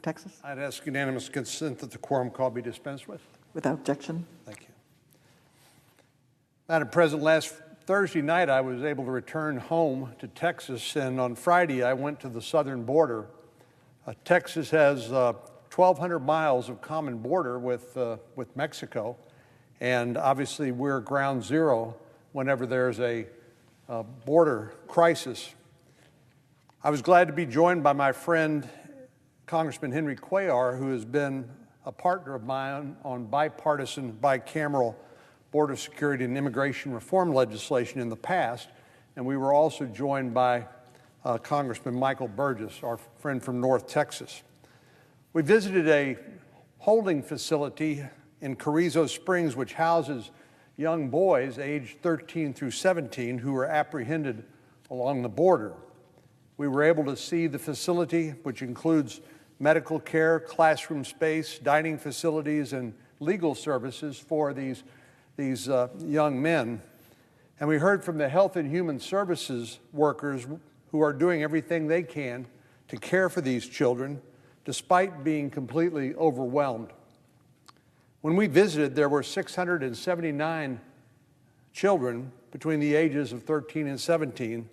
Texas. I'd ask unanimous consent that the quorum call be dispensed with. Without objection. Thank you. Madam President, last Thursday night I was able to return home to Texas, and on Friday I went to the southern border. Texas has 1,200 miles of common border with Mexico, and obviously we're ground zero whenever there's a border crisis. I was glad to be joined by my friend, Congressman Henry Cuellar, who has been a partner of mine on bipartisan, bicameral border security and immigration reform legislation in the past. And we were also joined by Congressman Michael Burgess, our friend from North Texas. We visited a holding facility in Carrizo Springs, which houses young boys aged 13 through 17 who were apprehended along the border. We were able to see the facility, which includes medical care, classroom space, dining facilities, and legal services for these young men. And we heard from the Health and Human Services workers who are doing everything they can to care for these children, despite being completely overwhelmed. When we visited, there were 679 children between the ages of 13 and 17,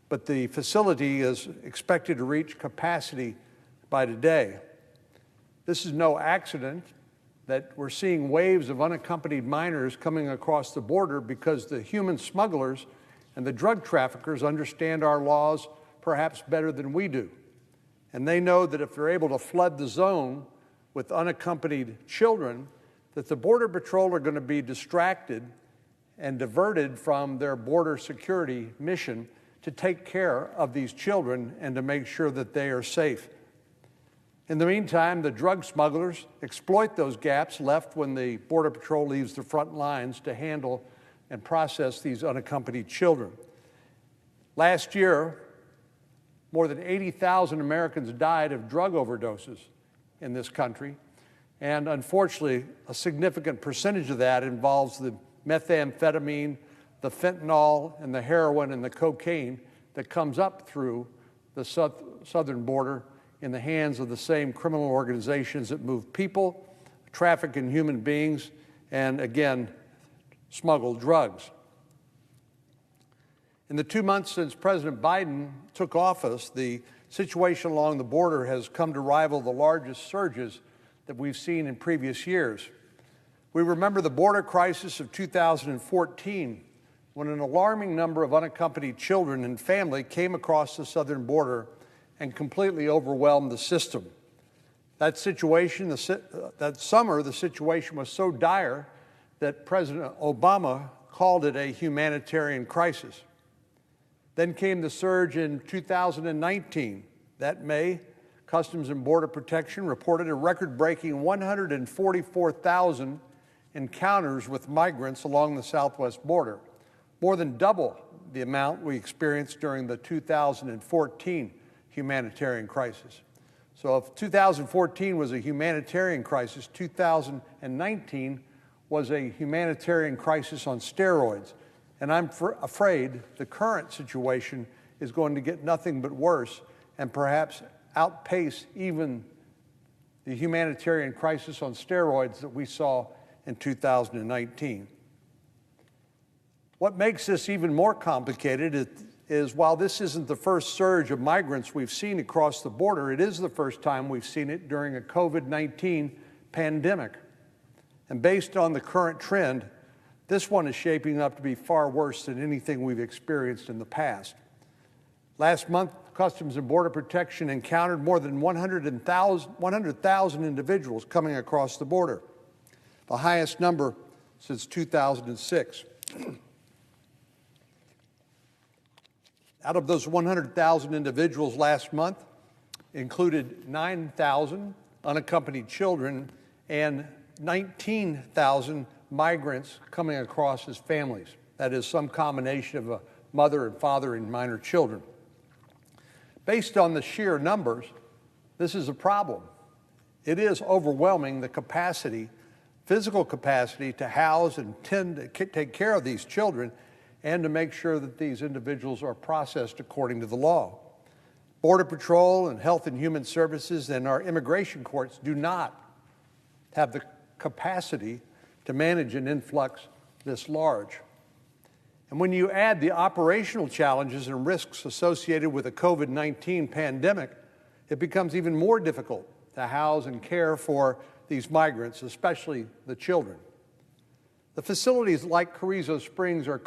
but the facility is expected to reach capacity by today. This is no accident that we're seeing waves of unaccompanied minors coming across the border, because the human smugglers and the drug traffickers understand our laws perhaps better than we do. And they know that if they're able to flood the zone with unaccompanied children, that the Border Patrol are going to be distracted and diverted from their border security mission to take care of these children and to make sure that they are safe. In the meantime, the drug smugglers exploit those gaps left when the Border Patrol leaves the front lines to handle and process these unaccompanied children. Last year, more than 80,000 Americans died of drug overdoses in this country, and unfortunately, a significant percentage of that involves the methamphetamine, the fentanyl, and the heroin and the cocaine that comes up through the southern border in the hands of the same criminal organizations that move people, traffic in human beings, and again, smuggle drugs. In the 2 months since President Biden took office, the situation along the border has come to rival the largest surges that we've seen in previous years. We remember the border crisis of 2014, when an alarming number of unaccompanied children and family came across the southern border and completely overwhelmed the system. That summer, the situation was so dire that President Obama called it a humanitarian crisis. Then came the surge in 2019. That May, Customs and Border Protection reported a record-breaking 144,000 encounters with migrants along the southwest border, more than double the amount we experienced during the 2014 humanitarian crisis. So if 2014 was a humanitarian crisis, 2019 was a humanitarian crisis on steroids. And I'm afraid the current situation is going to get nothing but worse and perhaps outpace even the humanitarian crisis on steroids that we saw in 2019. What makes this even more complicated is while this isn't the first surge of migrants we've seen across the border, it is the first time we've seen it during a COVID-19 pandemic. And based on the current trend, this one is shaping up to be far worse than anything we've experienced in the past. Last month, Customs and Border Protection encountered more than 100,000 individuals coming across the border, the highest number since 2006. Out of those 100,000 individuals last month included 9,000 unaccompanied children and 19,000 migrants coming across as families. That is some combination of a mother and father and minor children. Based on the sheer numbers, this is a problem. It is overwhelming the capacity, physical capacity to house and tend to take care of these children and to make sure that these individuals are processed according to the law. Border Patrol and Health and Human Services and our immigration courts do not have the capacity to manage an influx this large. And when you add the operational challenges and risks associated with the COVID-19 pandemic, it becomes even more difficult to house and care for these migrants, especially the children. The facilities like Carrizo Springs were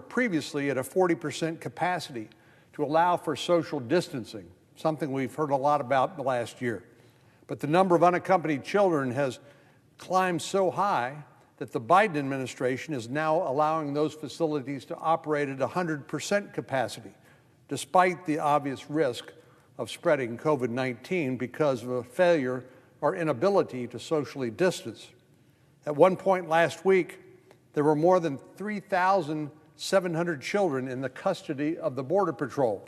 previously at a 40% capacity to allow for social distancing, something we've heard a lot about in the last year. But the number of unaccompanied children has climbed so high that the Biden administration is now allowing those facilities to operate at 100% capacity, despite the obvious risk of spreading COVID-19 because of a failure or inability to socially distance. At one point last week, there were more than 3,700 children in the custody of the Border Patrol.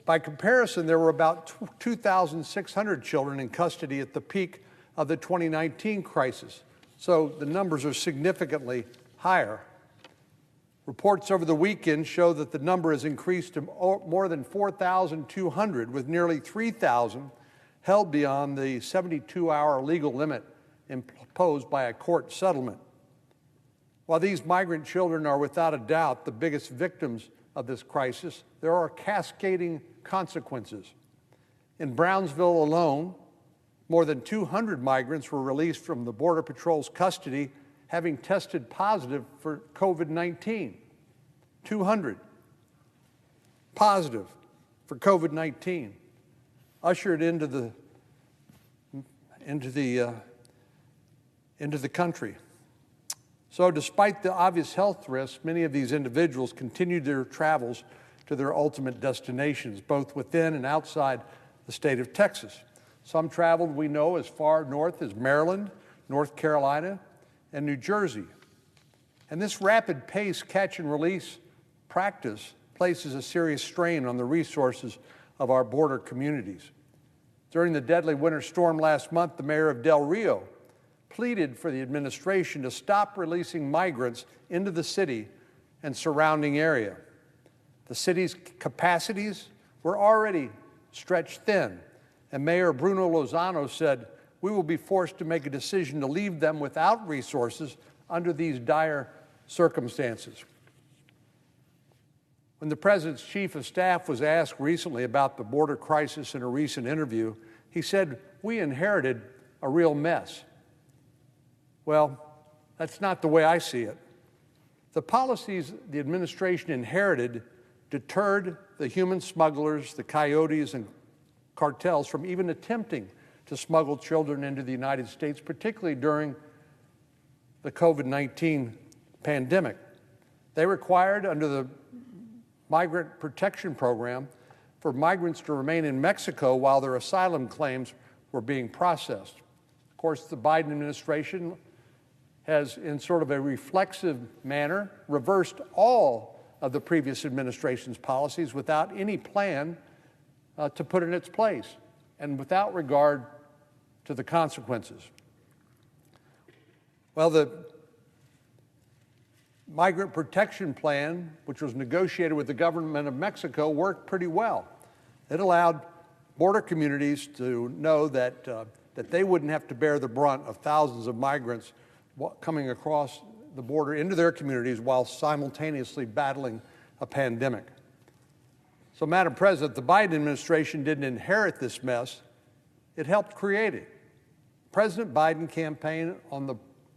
By comparison, there were about 2,600 children in custody at the peak of the 2019 crisis. So the numbers are significantly higher. Reports over the weekend show that the number has increased to more than 4,200, with nearly 3,000 held beyond the 72-hour legal limit imposed by a court settlement. While these migrant children are without a doubt the biggest victims of this crisis, there are cascading consequences. In Brownsville alone, more than 200 migrants were released from the Border Patrol's custody having tested positive for COVID-19. 200 positive for COVID-19, ushered into the country. So despite the obvious health risks, many of these individuals continued their travels to their ultimate destinations, both within and outside the state of Texas. Some traveled, we know, as far north as Maryland, North Carolina, and New Jersey. And this rapid pace catch and release practice places a serious strain on the resources of our border communities. During the deadly winter storm last month, the mayor of Del Rio pleaded for the administration to stop releasing migrants into the city and surrounding area. The city's capacities were already stretched thin, and Mayor Bruno Lozano said, "We will be forced to make a decision to leave them without resources under these dire circumstances." When the president's chief of staff was asked recently about the border crisis in a recent interview, he said, "We inherited a real mess." Well, that's not the way I see it. The policies the administration inherited deterred the human smugglers, the coyotes, and cartels from even attempting to smuggle children into the United States, particularly during the COVID-19 pandemic. They required, under the Migrant Protection Program, for migrants to remain in Mexico while their asylum claims were being processed. Of course, the Biden administration has, in sort of a reflexive manner, reversed all of the previous administration's policies without any plan to put in its place and without regard to the consequences. Well, the Migrant Protection Plan, which was negotiated with the government of Mexico, worked pretty well. It allowed border communities to know that they wouldn't have to bear the brunt of thousands of migrants coming across the border into their communities while simultaneously battling a pandemic. So, Madam President, the Biden administration didn't inherit this mess. It helped create it. President Biden campaigned on the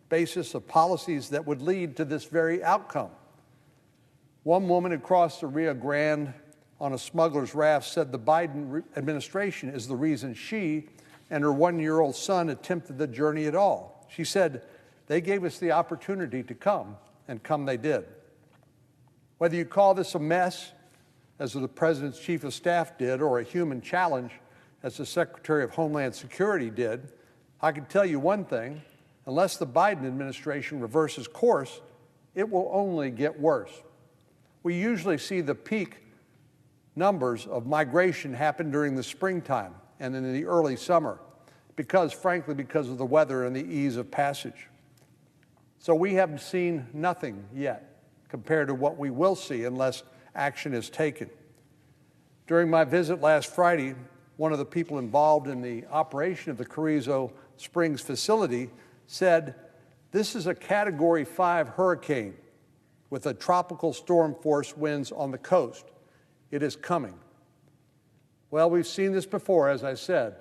basis of policies that would lead to this very outcome. One woman who crossed the Rio Grande on a smuggler's raft said the Biden administration is the reason she and her one-year-old son attempted the journey at all. She said, "They gave us the opportunity to come, and come they did." Whether you call this a mess, as the president's chief of staff did, or a human challenge, as the Secretary of Homeland Security did, I can tell you one thing: unless the Biden administration reverses course, it will only get worse. We usually see the peak numbers of migration happen during the springtime and in the early summer, frankly, because of the weather and the ease of passage. So we haven't seen nothing yet compared to what we will see unless action is taken. During my visit last Friday, one of the people involved in the operation of the Carrizo Springs facility said, "This is a Category 5 hurricane with a tropical storm force winds on the coast. It is coming." Well, we've seen this before, as I said,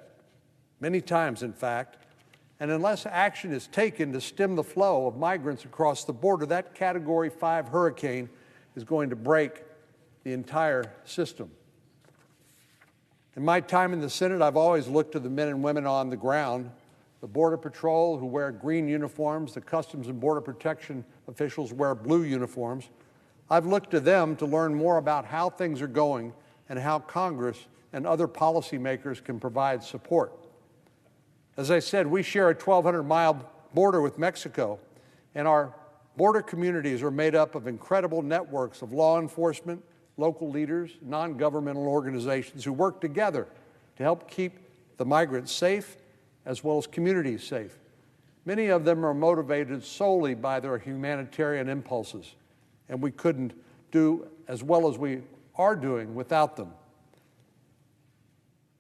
many times in fact, and unless action is taken to stem the flow of migrants across the border, that Category 5 hurricane is going to break the entire system. In my time in the Senate, I've always looked to the men and women on the ground, the Border Patrol who wear green uniforms, the Customs and Border Protection officials wear blue uniforms. I've looked to them to learn more about how things are going and how Congress and other policymakers can provide support. As I said, we share a 1,200-mile border with Mexico, and our border communities are made up of incredible networks of law enforcement, local leaders, non-governmental organizations who work together to help keep the migrants safe as well as communities safe. Many of them are motivated solely by their humanitarian impulses, and we couldn't do as well as we are doing without them.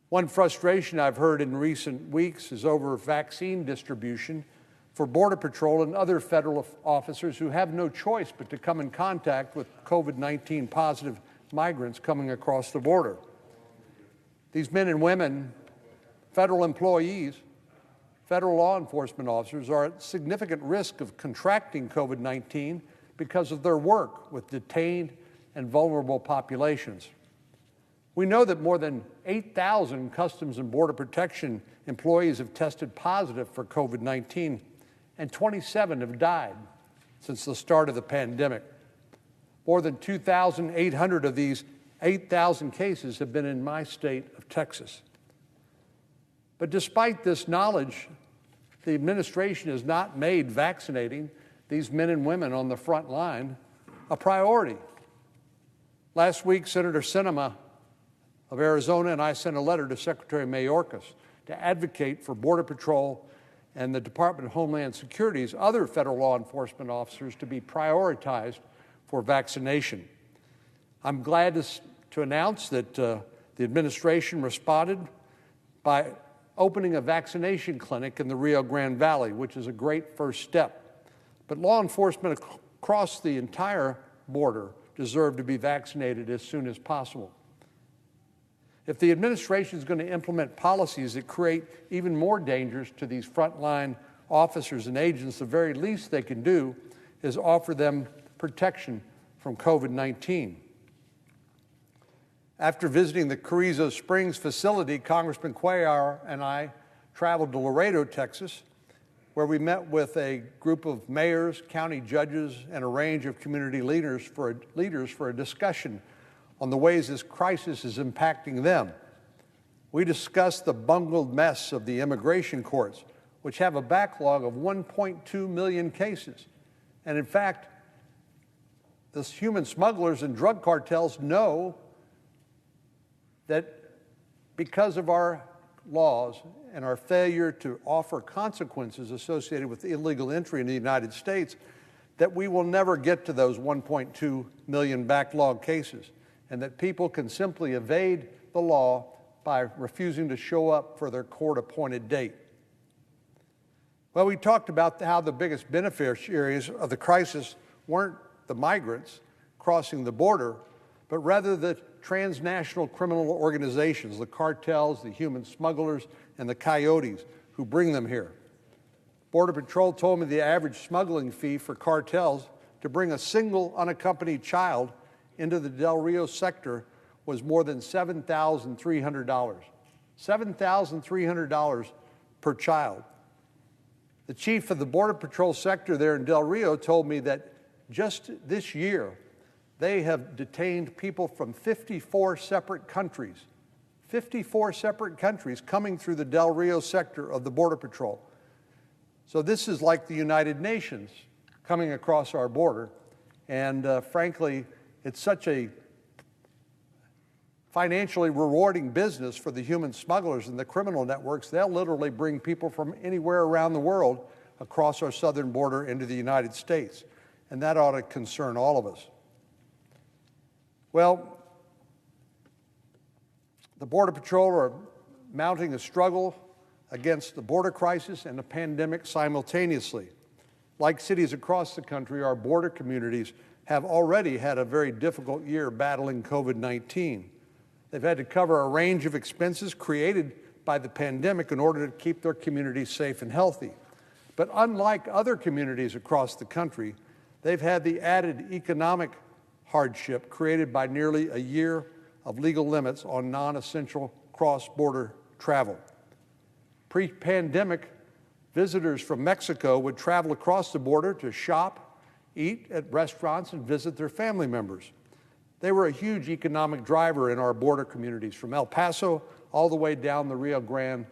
One frustration I've heard in recent weeks is over vaccine distribution for Border Patrol and other federal officers who have no choice but to come in contact with COVID-19 positive migrants coming across the border. These men and women, federal employees, federal law enforcement officers, are at significant risk of contracting COVID-19 because of their work with detained and vulnerable populations. We know that more than 8,000 Customs and Border Protection employees have tested positive for COVID-19, and 27 have died since the start of the pandemic. More than 2,800 of these 8,000 cases have been in my state of Texas. But despite this knowledge, the administration has not made vaccinating these men and women on the front line a priority. Last week, Senator Sinema of Arizona and I sent a letter to Secretary Mayorkas to advocate for Border Patrol and the Department of Homeland Security's other federal law enforcement officers to be prioritized for vaccination. I'm glad to announce that the administration responded by opening a vaccination clinic in the Rio Grande Valley, which is a great first step. But law enforcement across the entire border deserve to be vaccinated as soon as possible. If the administration is going to implement policies that create even more dangers to these frontline officers and agents, the very least they can do is offer them protection from COVID-19. After visiting the Carrizo Springs facility, Congressman Cuellar and I traveled to Laredo, Texas, where we met with a group of mayors, county judges, and a range of community leaders for a discussion on the ways this crisis is impacting them. We discussed the bungled mess of the immigration courts, which have a backlog of 1.2 million cases. And in fact, the human smugglers and drug cartels know that because of our laws and our failure to offer consequences associated with illegal entry in the United States, that we will never get to those 1.2 million backlog cases, and that people can simply evade the law by refusing to show up for their court-appointed date. Well, we talked about how the biggest beneficiaries of the crisis weren't the migrants crossing the border, but rather the transnational criminal organizations, the cartels, the human smugglers, and the coyotes who bring them here. Border Patrol told me the average smuggling fee for cartels to bring a single unaccompanied child into the Del Rio sector was more than $7,300. $7,300 per child. The chief of the Border Patrol sector there in Del Rio told me that just this year, they have detained people from 54 separate countries. 54 separate countries coming through the Del Rio sector of the Border Patrol. So this is like the United Nations coming across our border. And frankly, it's such a financially rewarding business for the human smugglers and the criminal networks. They'll literally bring people from anywhere around the world across our southern border into the United States. And that ought to concern all of us. Well, The Border Patrol are mounting a struggle against the border crisis and the pandemic simultaneously. Like cities across the country, our border communities have already had a very difficult year battling COVID-19. They've had to cover a range of expenses created by the pandemic in order to keep their communities safe and healthy. But unlike other communities across the country, they've had the added economic hardship created by nearly a year of legal limits on non-essential cross-border travel. Pre-pandemic, visitors from Mexico would travel across the border to shop, eat at restaurants, and visit their family members. They were a huge economic driver in our border communities, from El Paso all the way down the Rio Grande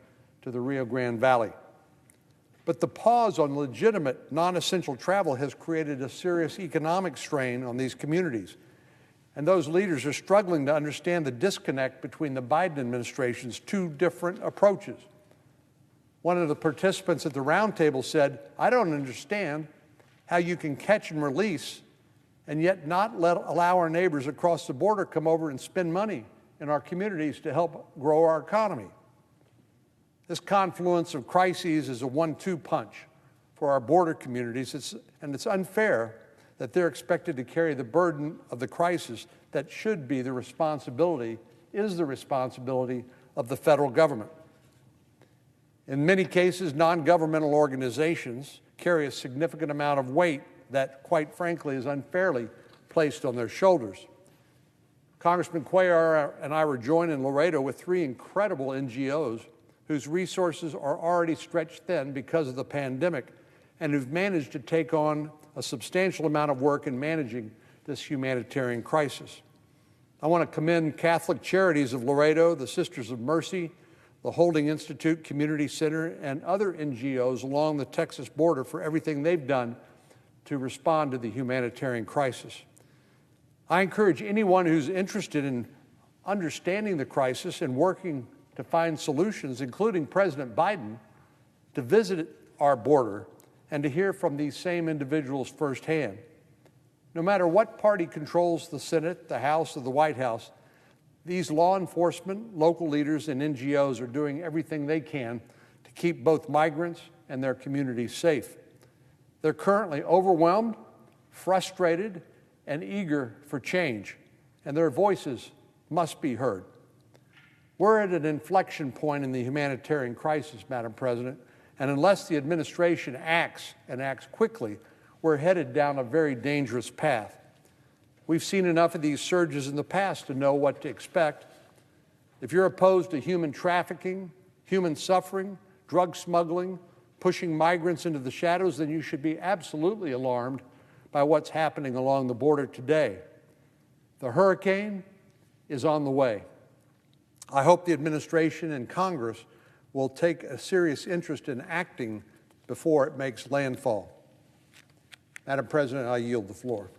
to the Rio Grande Valley. But the pause on legitimate, non-essential travel has created a serious economic strain on these communities. And those leaders are struggling to understand the disconnect between the Biden administration's two different approaches. One of the participants at the roundtable said, "I don't understand how you can catch and release and yet not allow our neighbors across the border come over and spend money in our communities to help grow our economy." This confluence of crises is a 1-2 punch for our border communities, and it's unfair that they're expected to carry the burden of the crisis that should be the responsibility, is the responsibility of the federal government. In many cases, non-governmental organizations carry a significant amount of weight that, quite frankly, is unfairly placed on their shoulders. Congressman Cuellar and I were joined in Laredo with 3 incredible NGOs whose resources are already stretched thin because of the pandemic and who've managed to take on a substantial amount of work in managing this humanitarian crisis. I want to commend Catholic Charities of Laredo, the Sisters of Mercy, the Holding Institute Community Center, and other NGOs along the Texas border for everything they've done to respond to the humanitarian crisis. I encourage anyone who's interested in understanding the crisis and working to find solutions, including President Biden, to visit our border and to hear from these same individuals firsthand. No matter what party controls the Senate, the House, or the White House, these law enforcement, local leaders, and NGOs are doing everything they can to keep both migrants and their communities safe. They're currently overwhelmed, frustrated, and eager for change, and their voices must be heard. We're at an inflection point in the humanitarian crisis, Madam President, and unless the administration acts and acts quickly, we're headed down a very dangerous path. We've seen enough of these surges in the past to know what to expect. If you're opposed to human trafficking, human suffering, drug smuggling, pushing migrants into the shadows, then you should be absolutely alarmed by what's happening along the border today. The hurricane is on the way. I hope the administration and Congress will take a serious interest in acting before it makes landfall. Madam President, I yield the floor.